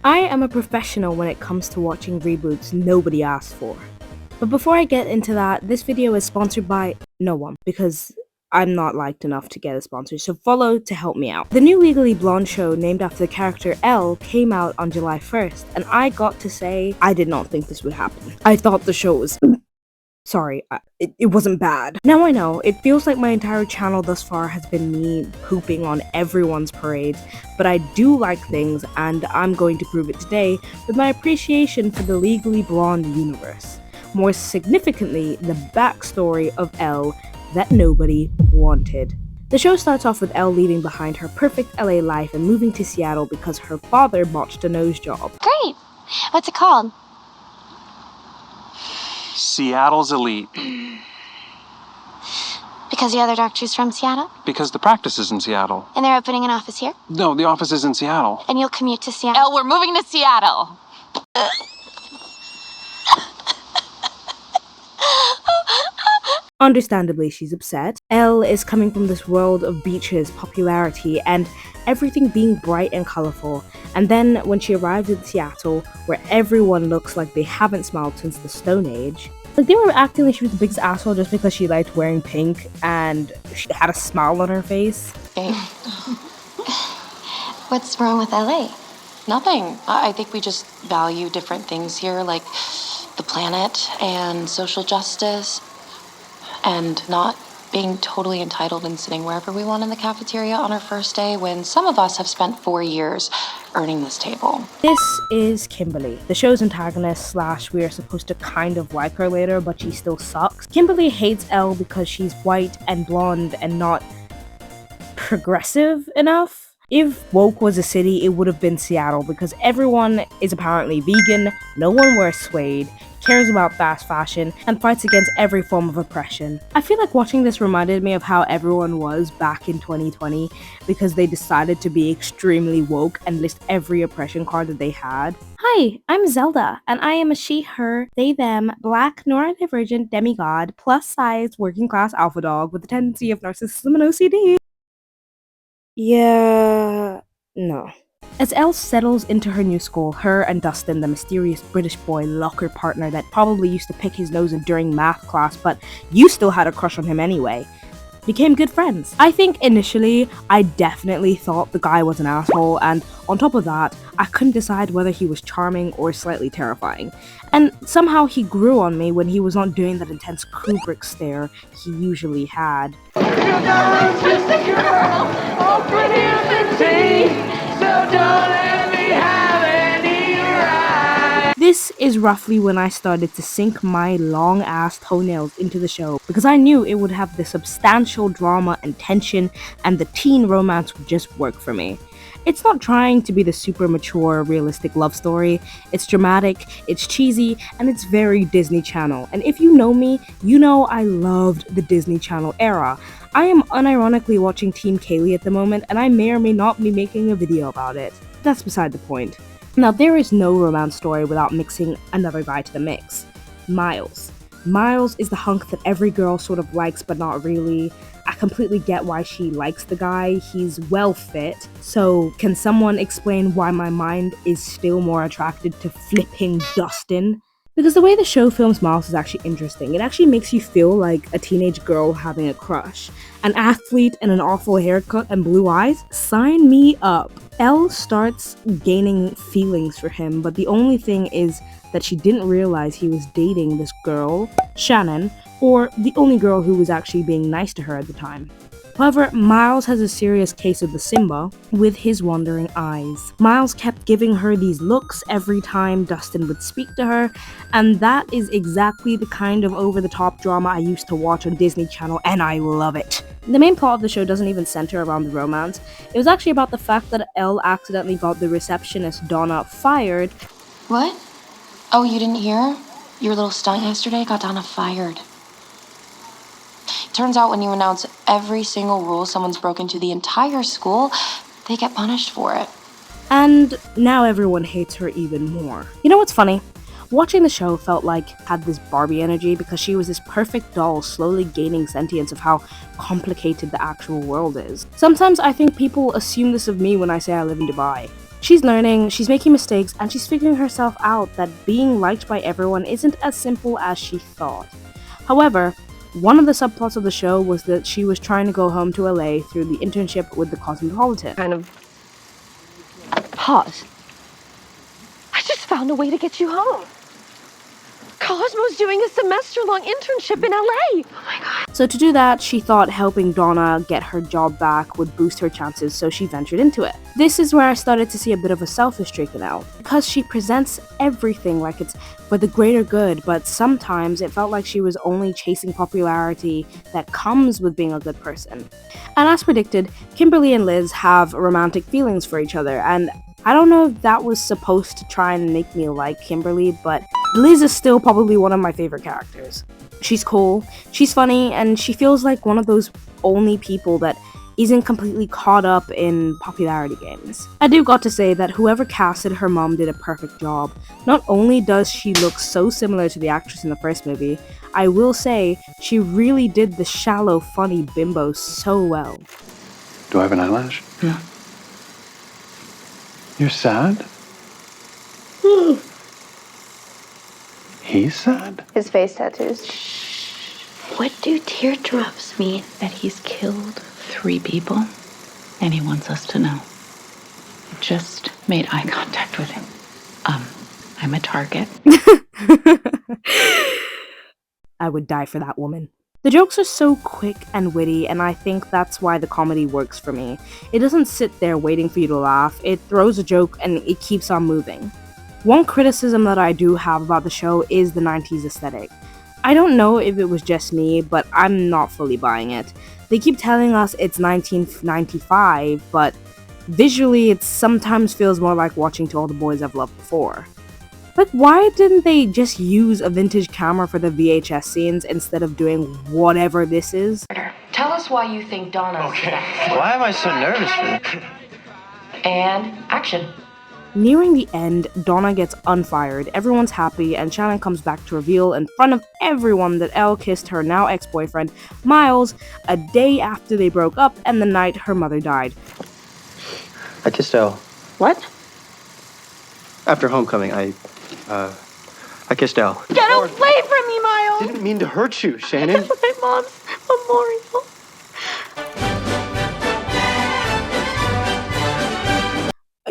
I am a professional when it comes to watching reboots nobody asked for. But before I get into that, this video is sponsored by no one, because I'm not liked enough to get a sponsor, so follow to help me out. The new Legally Blonde show named after the character Elle came out on July 1st, and I got to say, I did not think this would happen. I thought the show was... Sorry, it wasn't bad. Now I know, it feels like my entire channel thus far has been me pooping on everyone's parades, but I do like things, and I'm going to prove it today with my appreciation for the Legally Blonde universe. More significantly, the backstory of Elle that nobody wanted. The show starts off with Elle leaving behind her perfect LA life and moving to Seattle because her father botched a nose job. Great! What's it called? Seattle's elite. Because the other doctor's from Seattle? Because the practice is in Seattle. And they're opening an office here? No, the office is in Seattle. And you'll commute to Seattle? Elle, we're moving to Seattle. Understandably, she's upset. Elle is coming from this world of beaches, popularity, and everything being bright and colourful. And then when she arrives in Seattle, where everyone looks like they haven't smiled since the Stone Age, like they were acting like she was the biggest asshole just because she liked wearing pink and she had a smile on her face. Hey. What's wrong with LA? Nothing. I think we just value different things here, like the planet and social justice, and not being totally entitled and sitting wherever we want in the cafeteria on our first day when some of us have spent 4 years earning this table. This is Kimberly, the show's antagonist / we are supposed to kind of like her later, but she still sucks. Kimberly hates Elle because she's white and blonde and not progressive enough. If woke was a city, it would have been Seattle because everyone is apparently vegan, no one wears suede, cares about fast fashion, and fights against every form of oppression. I feel like watching this reminded me of how everyone was back in 2020 because they decided to be extremely woke and list every oppression card that they had. Hi, I'm Zelda, and I am a she, her, they, them, black, neurodivergent demigod, plus-sized, working-class alpha dog with a tendency of narcissism and OCD. Yeah, no. As Elle settles into her new school, her and Dustin, the mysterious British boy locker partner that probably used to pick his nose during math class, but you still had a crush on him anyway, became good friends. I think initially, I definitely thought the guy was an asshole, and on top of that, I couldn't decide whether he was charming or slightly terrifying. And somehow he grew on me when he was not doing that intense Kubrick stare he usually had. This is roughly when I started to sink my long-ass toenails into the show because I knew it would have the substantial drama and tension, and the teen romance would just work for me. It's not trying to be the super mature, realistic love story. It's dramatic, it's cheesy, and it's very Disney Channel. And if you know me, you know I loved the Disney Channel era. I am unironically watching Team Kaylee at the moment, and I may or may not be making a video about it. That's beside the point. Now, there is no romance story without mixing another guy to the mix. Miles. Miles is the hunk that every girl sort of likes, but not really. I completely get why she likes the guy. He's well fit. So can someone explain why my mind is still more attracted to flipping Dustin? Because the way the show films Miles is actually interesting. It actually makes you feel like a teenage girl having a crush. An athlete and an awful haircut and blue eyes? Sign me up. Elle starts gaining feelings for him, but the only thing is that she didn't realize he was dating this girl, Shannon, or the only girl who was actually being nice to her at the time. However, Miles has a serious case of the Simba with his wandering eyes. Miles kept giving her these looks every time Dustin would speak to her, and that is exactly the kind of over-the-top drama I used to watch on Disney Channel, and I love it. The main plot of the show doesn't even center around the romance. It was actually about the fact that Elle accidentally got the receptionist Donna fired. What? Oh, you didn't hear? Your little stunt yesterday got Donna fired. Turns out when you announce every single rule someone's broken to the entire school, they get punished for it. And now everyone hates her even more. You know what's funny? Watching the show felt like had this Barbie energy because she was this perfect doll slowly gaining sentience of how complicated the actual world is. Sometimes I think people assume this of me when I say I live in Dubai. She's learning, she's making mistakes, and she's figuring herself out that being liked by everyone isn't as simple as she thought. However, one of the subplots of the show was that she was trying to go home to LA through the internship with the Cosmopolitan. Kind of pause. I just found a way to get you home. Cosmo's doing a semester-long internship in LA. Oh my god. So to do that, she thought helping Donna get her job back would boost her chances, so she ventured into it. This is where I started to see a bit of a selfish streak in Elle, because she presents everything like it's for the greater good, but sometimes it felt like she was only chasing popularity that comes with being a good person. And as predicted, Kimberly and Liz have romantic feelings for each other, and I don't know if that was supposed to try and make me like Kimberly, but Liz is still probably one of my favorite characters. She's cool, she's funny, and she feels like one of those only people that isn't completely caught up in popularity games. I do got to say that whoever casted her mom did a perfect job. Not only does she look so similar to the actress in the first movie, I will say she really did the shallow, funny bimbo so well. Do I have an eyelash? Yeah. You're sad? He's sad? His face tattoos. What do teardrops mean? That he's killed 3 people, and he wants us to know. Just made eye contact with him. I'm a target. I would die for that woman. The jokes are so quick and witty, and I think that's why the comedy works for me. It doesn't sit there waiting for you to laugh, it throws a joke and it keeps on moving. One criticism that I do have about the show is the 90s aesthetic. I don't know if it was just me, but I'm not fully buying it. They keep telling us it's 1995, but visually it sometimes feels more like watching To All the Boys I've Loved Before. Like, why didn't they just use a vintage camera for the VHS scenes instead of doing whatever this is? Tell us why you think Donna's Okay. back. Why am I so nervous for this? And action. Nearing the end, Donna gets unfired, everyone's happy, and Shannon comes back to reveal in front of everyone that Elle kissed her now ex-boyfriend, Miles, a day after they broke up and the night her mother died. I kissed Elle. What? After homecoming, I kissed Elle. Get away from me, Miles! Didn't mean to hurt you, Shannon. My mom's memorial.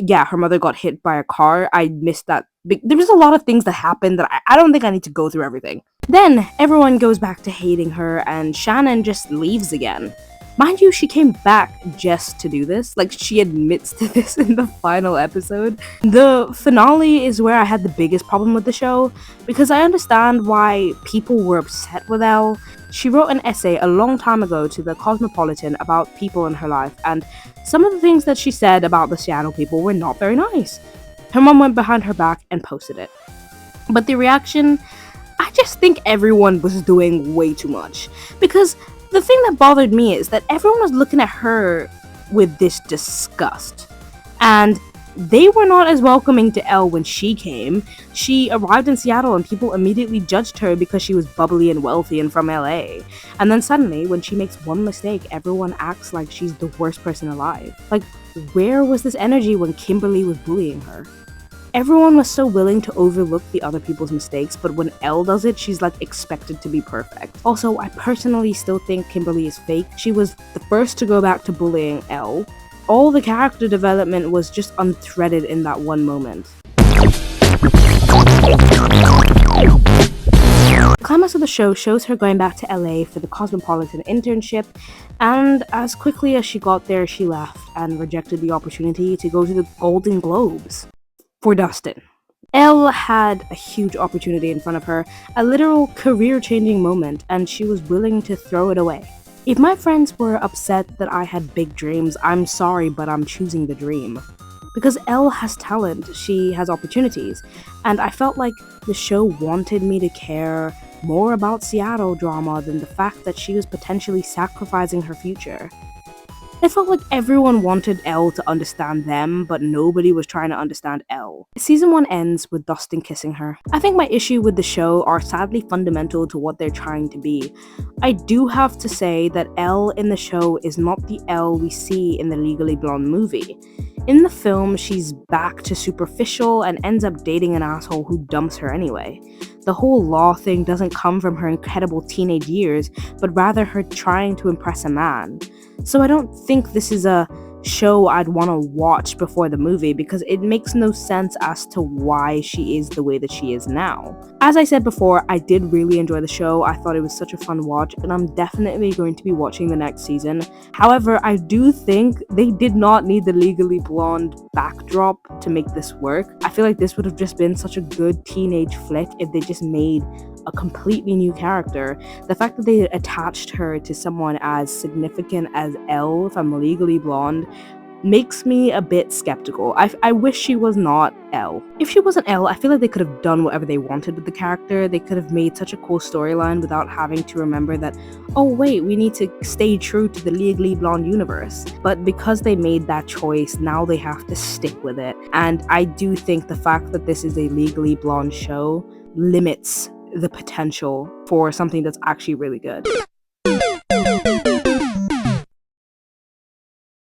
Yeah, her mother got hit by a car. I missed that. There was a lot of things that happened that I don't think I need to go through everything. Then, everyone goes back to hating her, and Shannon just leaves again. Mind you, she came back just to do this. Like, she admits to this in the final episode. The finale is where I had the biggest problem with the show, because I understand why people were upset with Elle. She wrote an essay a long time ago to the Cosmopolitan about people in her life, and some of the things that she said about the Seattle people were not very nice. Her mom went behind her back and posted it. But the reaction, I just think everyone was doing way too much. Because the thing that bothered me is that everyone was looking at her with this disgust. And they were not as welcoming to Elle when she came. She arrived in Seattle and people immediately judged her because she was bubbly and wealthy and from LA. And then suddenly, when she makes one mistake, everyone acts like she's the worst person alive. Like, where was this energy when Kimberly was bullying her? Everyone was so willing to overlook the other people's mistakes, but when Elle does it, she's like expected to be perfect. Also, I personally still think Kimberly is fake. She was the first to go back to bullying Elle. All the character development was just unthreaded in that one moment. The climax of the show shows her going back to LA for the Cosmopolitan internship, and as quickly as she got there, she left and rejected the opportunity to go to the Golden Globes for Dustin. Elle had a huge opportunity in front of her, a literal career-changing moment, and she was willing to throw it away. If my friends were upset that I had big dreams, I'm sorry, but I'm choosing the dream. Because Elle has talent, she has opportunities, and I felt like the show wanted me to care more about Seattle drama than the fact that she was potentially sacrificing her future. It felt like everyone wanted Elle to understand them, but nobody was trying to understand Elle. Season 1 ends with Dustin kissing her. I think my issue with the show are sadly fundamental to what they're trying to be. I do have to say that Elle in the show is not the Elle we see in the Legally Blonde movie. In the film, she's back to superficial and ends up dating an asshole who dumps her anyway. The whole law thing doesn't come from her incredible teenage years, but rather her trying to impress a man. So I don't think this is a show I'd want to watch before the movie because it makes no sense as to why she is the way that she is now. As I said before, I did really enjoy the show. I thought it was such a fun watch, and I'm definitely going to be watching the next season. However, I do think they did not need the Legally Blonde backdrop to make this work. I feel like this would have just been such a good teenage flick if they just made a completely new character. The fact that they attached her to someone as significant as Elle from Legally Blonde makes me a bit skeptical. I wish she was not Elle. If she wasn't Elle, I feel like they could have done whatever they wanted with the character. They could have made such a cool storyline without having to remember that, oh wait, we need to stay true to the Legally Blonde universe. But because they made that choice, now they have to stick with it. And I do think the fact that this is a Legally Blonde show limits the potential for something that's actually really good.